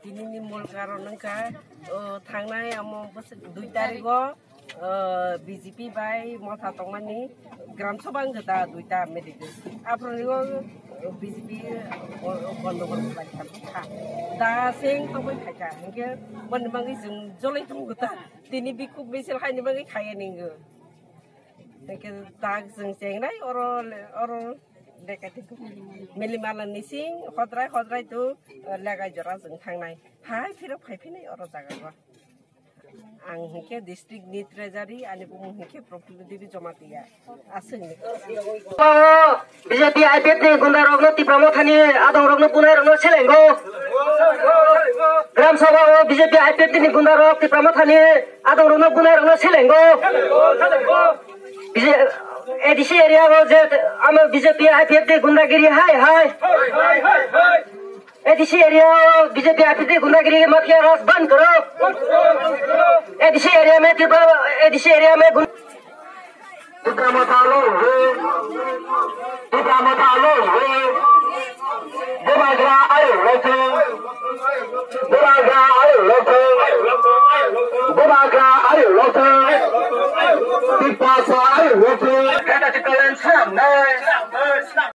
Dinini mul karo nengka thangnai amo 2 tariko BJP bai motha tongmani gram sabha ngata 2ta medical apronigo BJP gondogol bai tha da sing tobai khaika hingke bonbangi jung jolai tongota tini biku besel khaini bangi khaya ningo hingke tag jung sengnai oro Dekatiku milimalan nising hodrai tu lagai jora jeng thangnai hai phiro phaiphinai oro jaga ang hingke district ni treasury ani bumung hingke profil devi jamatia asengni BJP IPF ni gundarogno tipramothani adongrogno punarogno selengo Gram Sabha BJP IPF ni gundarog tipramothani adongrogno punarogno selengo ADC area go je am BJP IPF de gundagiri hai ADC area BJP IPF de gundagiri mafia राज बंद करो ADC area में Tipramothalo Demagra ayo loto Tipasa ayo loto Kata cikalan sam